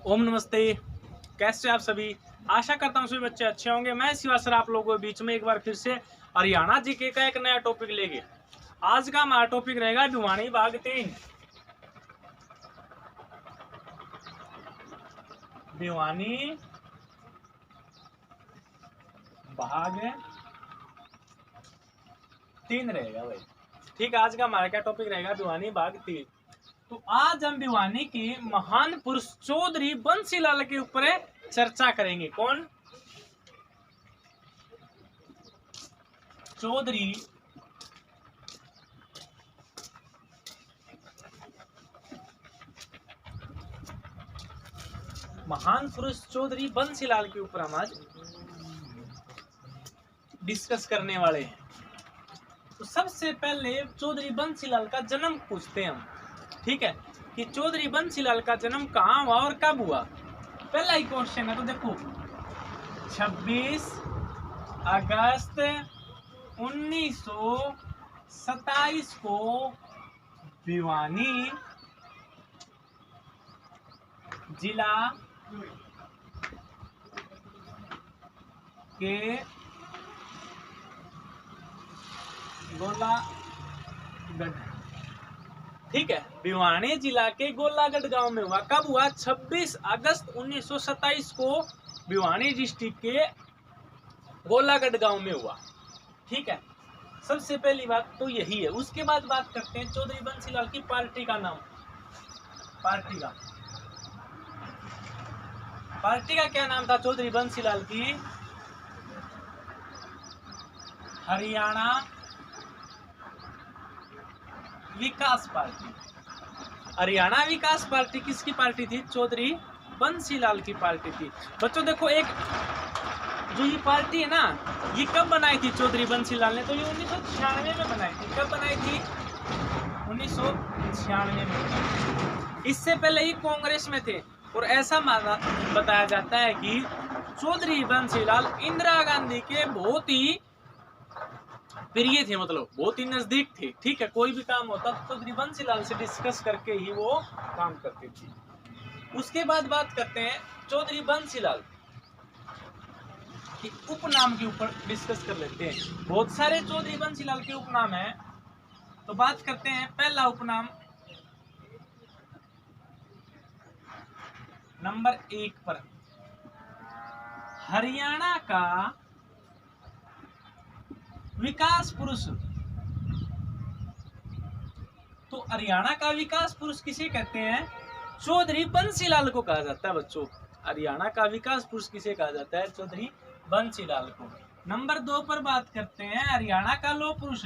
ओम नमस्ते। कैसे आप सभी? आशा करता हूँ सभी बच्चे अच्छे होंगे। मैं शिवा सर आप लोगों के बीच में एक बार फिर से हरियाणा जीके का एक नया टॉपिक लेके। आज का हमारा टॉपिक रहेगा भिवानी भाग 3। भिवानी भाग 3 रहेगा भाई। ठीक, आज का हमारा क्या टॉपिक रहेगा? भिवानी भाग 3। तो आज हम भिवानी के महान पुरुष चौधरी बंसीलाल के ऊपर चर्चा करेंगे। कौन? चौधरी महान पुरुष चौधरी बंसीलाल के ऊपर हम आज डिस्कस करने वाले हैं। तो सबसे पहले चौधरी बंसीलाल का जन्म पूछते हैं हम। ठीक है कि चौधरी बंसीलाल का जन्म कहाँ हुआ और कब हुआ? पहला ही क्वेश्चन है। तो देखो 26 अगस्त 1927 को भिवानी जिला के गोलागढ़, ठीक है, भिवानी जिला के गोलागढ़ गांव में हुआ। कब हुआ? 26 अगस्त 1927 को भिवानी डिस्ट्रिक्ट के गोलागढ़ गांव में हुआ। ठीक है, सबसे पहली बात तो यही है। उसके बाद बात करते हैं चौधरी बंसीलाल की पार्टी का नाम। पार्टी का क्या नाम था चौधरी बंसीलाल की? हरियाणा विकास पार्टी। हरियाणा विकास पार्टी किसकी पार्टी थी? चौधरी बंसीलाल की पार्टी थी। बच्चों देखो, एक जो ये पार्टी है ना, ये कब बनाई थी चौधरी बंसीलाल ने? तो ये 1996 में बनाई थी। कब बनाई थी? 1996 में। इससे पहले ही कांग्रेस में थे। और ऐसा माना बताया जाता है कि चौधरी बंसीलाल इंदिरा गांधी के बहुत ही प्रिय थे, मतलब बहुत ही नजदीक थे। ठीक है, कोई भी काम होता तो चौधरी बंसीलाल से डिस्कस करके ही वो काम करते थे। उसके बाद बात करते हैं चौधरी बंसीलाल के उपनाम के ऊपर डिस्कस कर लेते हैं। बहुत सारे चौधरी बंसीलाल के उपनाम हैं। तो बात करते हैं पहला उपनाम नंबर 1 पर, हरियाणा का विकास पुरुष। तो हरियाणा का विकास पुरुष किसे कहते हैं? चौधरी बंसीलाल को कहा जाता है बच्चों। हरियाणा का विकास पुरुष किसे कहा जाता है? चौधरी बंसीलाल को। नंबर 2 पर बात करते हैं हरियाणा का लौह पुरुष।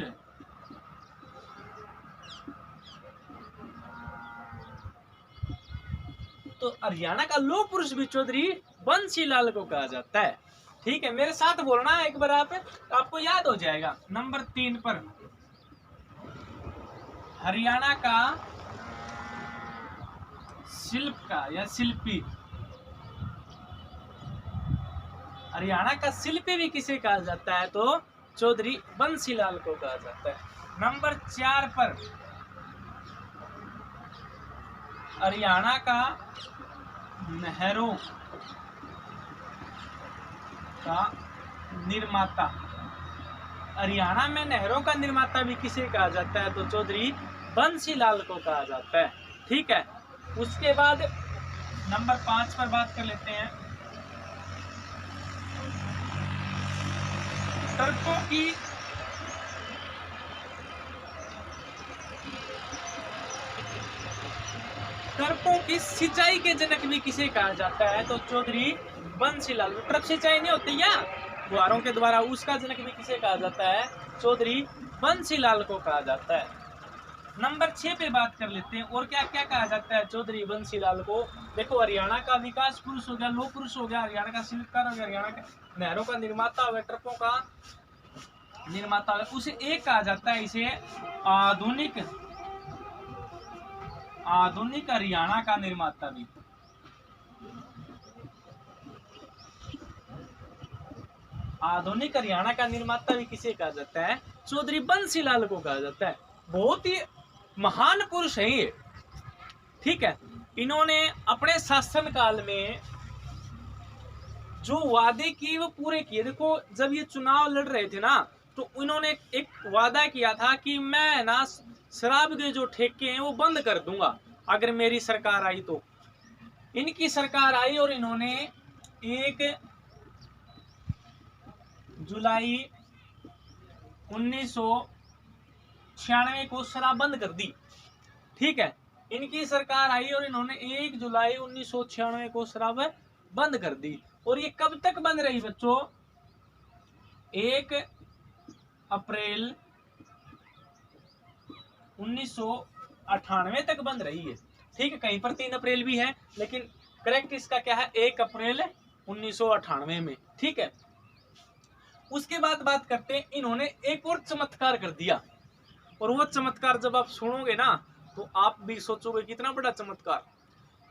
तो हरियाणा का लौह पुरुष भी चौधरी बंसीलाल को कहा जाता है। ठीक है, मेरे साथ बोलना एक बार आप, आपको याद हो जाएगा। नंबर 3 पर हरियाणा का शिल्पकार या शिल्पी। हरियाणा का शिल्पी भी किसे कहा जाता है? तो चौधरी बंसीलाल को कहा जाता है। नंबर 4 पर हरियाणा का नहरों का निर्माता। हरियाणा में नहरों का निर्माता भी किसे कहा जाता है? तो चौधरी बंसीलाल को कहा जाता है। ठीक है, उसके बाद नंबर 5 पर बात कर लेते हैं टर्पों की सिंचाई के जनक भी किसे कहा जाता है? तो चौधरी बंसीलाल। ट्रप सिंचाई नहीं होती या फुहारों के द्वारा, उसका जनक भी किसे कहा जाता है? चौधरी बंसीलाल को कहा जाता है। नंबर 6 पे बात कर लेते हैं और क्या क्या कहा जाता है चौधरी बंसीलाल को। देखो, हरियाणा का विकास पुरुष हो गया, लौह पुरुष हो गया, हरियाणा का शिल्पकार हो गया, हरियाणा का नहरों का निर्माता हो गया, ट्रकों का निर्माता हो गया। उसे एक कहा जाता है, इसे आधुनिक हरियाणा का निर्माता भी। आधुनिक हरियाणा का निर्माता भी किसे कहा जाता है? चौधरी बंसीलाल को कहा जाता है। बहुत ही महान पुरुष है ये। ठीक है, इन्होंने अपने शासनकाल में जो वादे किए वो पूरे किए। देखो जब ये चुनाव लड़ रहे थे ना, तो इन्होंने एक वादा किया था कि मैं ना शराब के जो ठेके हैं वो बंद कर दूंगा अगर मेरी सरकार आई तो। इनकी सरकार आई और इन्होंने 1 जुलाई 1996 को शराब बंद कर दी। ठीक है, इनकी सरकार आई और इन्होंने 1 जुलाई 1996 को शराब बंद कर दी। और ये कब तक बंद रही बच्चों? 1 अप्रैल 1998 तक बंद रही है। ठीक है, कहीं पर 3 अप्रैल भी है, लेकिन करेक्ट इसका क्या है? 1 अप्रैल 1998 में। ठीक है, उसके बाद बात करते हैं, इन्होंने एक और चमत्कार कर दिया। और वो चमत्कार जब आप सुनोगे ना तो आप भी सोचोगे कितना बड़ा चमत्कार।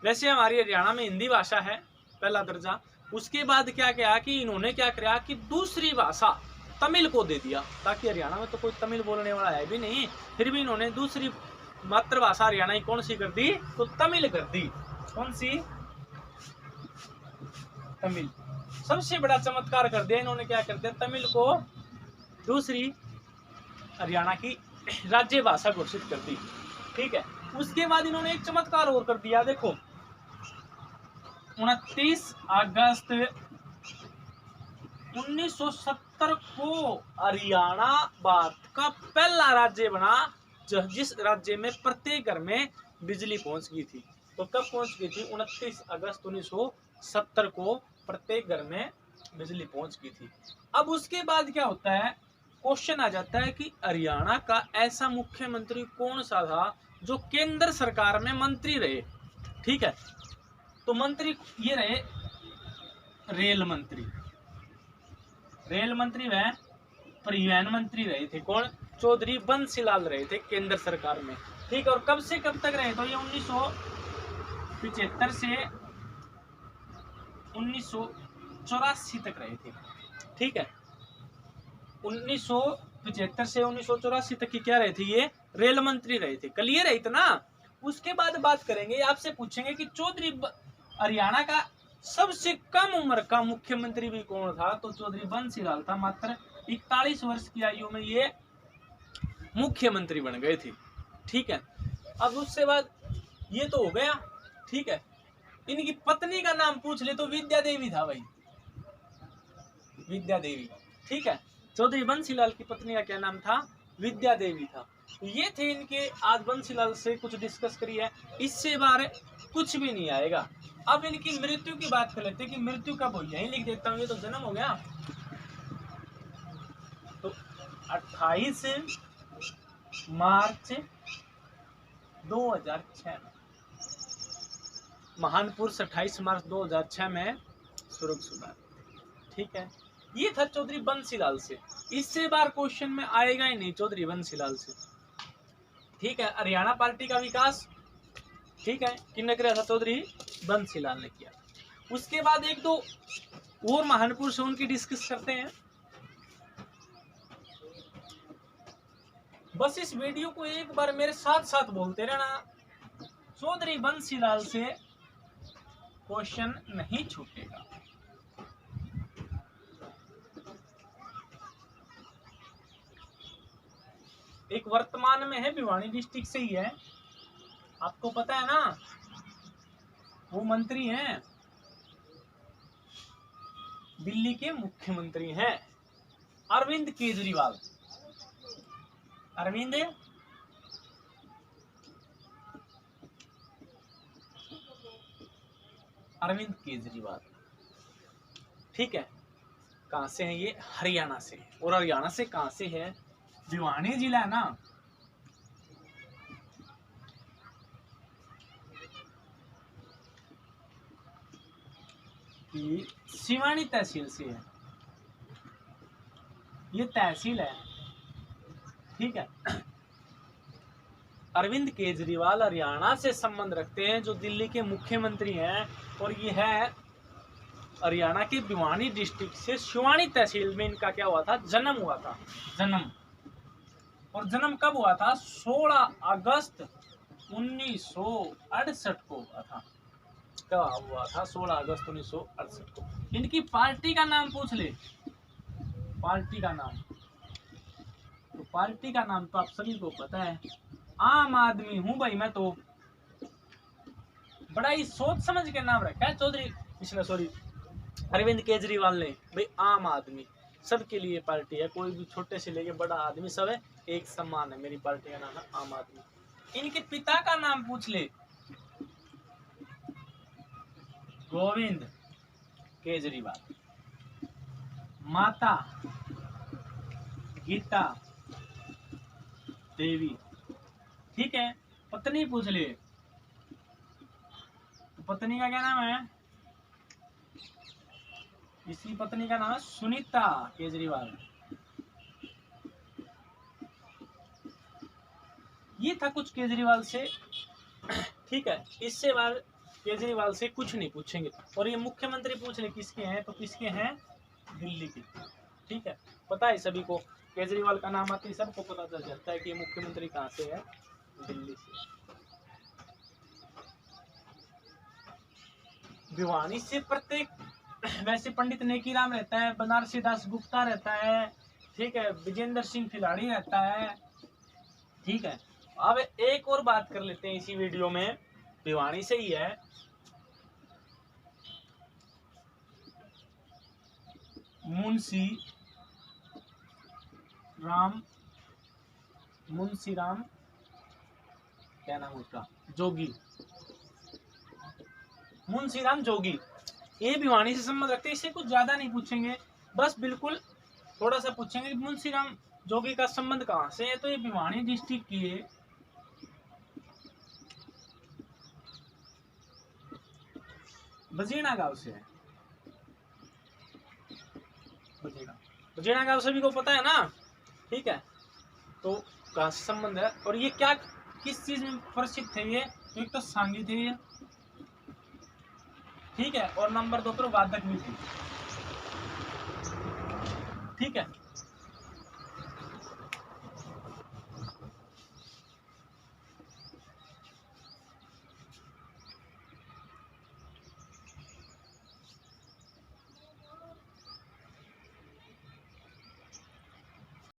वैसे हमारी हरियाणा में हिंदी भाषा है पहला दर्जा, उसके बाद क्या किया कि इन्होंने क्या किया कि दूसरी भाषा तमिल को दे दिया, ताकि हरियाणा में तो कोई तमिल बोलने वाला है भी नहीं, फिर भी इन्होंने दूसरी मातृभाषा हरियाणा की कौन सी कर दी? तो तमिल कर दी। कौन सी? तमिल। सबसे बड़ा चमत्कार कर दिया इन्होंने, क्या कर दिया? तमिल को दूसरी हरियाणा की राज्य भाषा घोषित कर दी। ठीक है, उसके बाद इन्होंने एक चमत्कार और कर दिया। देखो 29 अगस्त 1970 को हरियाणा भारत का पहला राज्य बना जिस राज्य में प्रत्येक घर में बिजली पहुंच गई थी। तो कब पहुंच गई थी? 29 अगस्त 1970 को प्रत्येक घर में बिजली पहुंच गई थी। अब उसके बाद क्या होता है? क्वेश्चन आ जाता है कि हरियाणा का ऐसा मुख्यमंत्री कौन सा था जो केंद्र सरकार में मंत्री रहे। ठीक है, तो मंत्री ये रहे रेल मंत्री। रेल मंत्री व परिवहन मंत्री रहे थे। कौन? चौधरी बंसीलाल रहे थे केंद्र सरकार में। ठीक है, और कब से कब तक रहे? तो ये 1975 से 1984 तक रहे थे। ठीक है, 1975 से 1984 तक की क्या रहे थे? ये रेल मंत्री रहे थे। क्लियर है इतना? उसके बाद बात करेंगे, आपसे पूछेंगे कि चौधरी हरियाणा का सबसे कम उम्र का मुख्यमंत्री भी कौन था? तो चौधरी बंसीलाल था। मात्र 41 वर्ष की आयु में ये मुख्यमंत्री बन गए थे। ठीक है, अब उससे बाद ये तो हो गया। ठीक है, इनकी पत्नी का नाम पूछ ले तो विद्या देवी था भाई, विद्या देवी। ठीक है, चौधरी बंसीलाल की पत्नी का क्या नाम था? विद्या देवी था। तो ये थे इनके, आज बंसीलाल से कुछ डिस्कस करी है, इससे बाहर कुछ भी नहीं आएगा। अब इनकी मृत्यु की बात कर लेते हैं कि मृत्यु कब हुई। यही लिख देता हूँ, ये तो जन्म हो गया। तो 28 मार्च 2006 महानपुर से 28 मार्च 2006 में स्वर्गसुदा। ठीक है, ये था चौधरी बंसीलाल से। इससे बार क्वेश्चन में आएगा ही नहीं चौधरी बंसीलाल से। ठीक है, हरियाणा पार्टी का विकास, ठीक है, किसने किया था? चौधरी बंसीलाल ने किया। उसके बाद एक दो और महान पुरुष उनकी डिस्कस करते हैं। बस इस वीडियो को एक बार मेरे साथ साथ बोलते रहना, चौधरी बंसीलाल से क्वेश्चन नहीं छूटेगा। एक वर्तमान में है, भिवानी डिस्ट्रिक्ट से ही है, आपको पता है ना, वो मंत्री हैं, दिल्ली के मुख्यमंत्री हैं अरविंद केजरीवाल। अरविंद केजरीवाल। ठीक है, कहां से है ये? हरियाणा से। और हरियाणा से कहां से है? भिवानी जिला है ना, कि सिवानी तहसील से है, ये तहसील है। ठीक है, अरविंद केजरीवाल हरियाणा से संबंध रखते हैं, जो दिल्ली के मुख्यमंत्री हैं, और ये है हरियाणा के भिवानी डिस्ट्रिक्ट से सिवानी तहसील में इनका क्या हुआ था? जन्म हुआ था। जन्म, और जन्म कब हुआ था? 16 अगस्त 1968 को हुआ था। कब हुआ था? 16 अगस्त 1968 को। इनकी पार्टी का नाम पूछ ले, पार्टी का नाम, तो पार्टी का नाम तो आप सभी को पता है, आम आदमी हूं भाई मैं तो। बड़ा ही सोच समझ के नाम रखा है सॉरी अरविंद केजरीवाल ने। भाई आम आदमी, सबके लिए पार्टी है, कोई भी छोटे से लेके बड़ा आदमी सब है एक समान है। मेरी पार्टी का नाम है आम आदमी। इनके पिता का नाम पूछ ले, गोविंद केजरीवाल। माता गीता देवी। ठीक है, पत्नी पूछ ले, तो पत्नी का क्या नाम है? इसकी पत्नी का नाम है सुनीता केजरीवाल। ये था कुछ केजरीवाल से। ठीक है, इससे बार केजरीवाल से कुछ नहीं पूछेंगे। और ये मुख्यमंत्री पूछ रहे किसके हैं, तो किसके हैं? दिल्ली के। ठीक है, पता है सभी को, केजरीवाल का नाम आते ही सबको पता चल जाता है कि ये मुख्यमंत्री कहाँ से है, दिल्ली से। भिवानी से प्रत्येक, वैसे पंडित नेकीराम रहता है, बनारसी दास गुप्ता रहता है, ठीक है, विजेंद्र सिंह खिलाड़ी रहता है। ठीक है, अब एक और बात कर लेते हैं इसी वीडियो में, भिवानी से ही है। मुंशी राम क्या नाम उसका? जोगी, मुंशी राम जोगी। ये भिवानी से संबंध रखते हैं, इससे कुछ ज्यादा नहीं पूछेंगे, बस बिल्कुल थोड़ा सा पूछेंगे मुंशी राम जोगी का संबंध कहाँ से है। तो ये भिवानी डिस्ट्रिक्ट की बजीना गांव से है। बजीना गांव सभी को पता है ना। ठीक है, तो कहाँ से संबंध है, और ये क्या किस चीज में प्रसिद्ध थे ये? तो एक तो सांगी थे ये, ठीक है, और नंबर 2 पर वादक भी थे। ठीक है,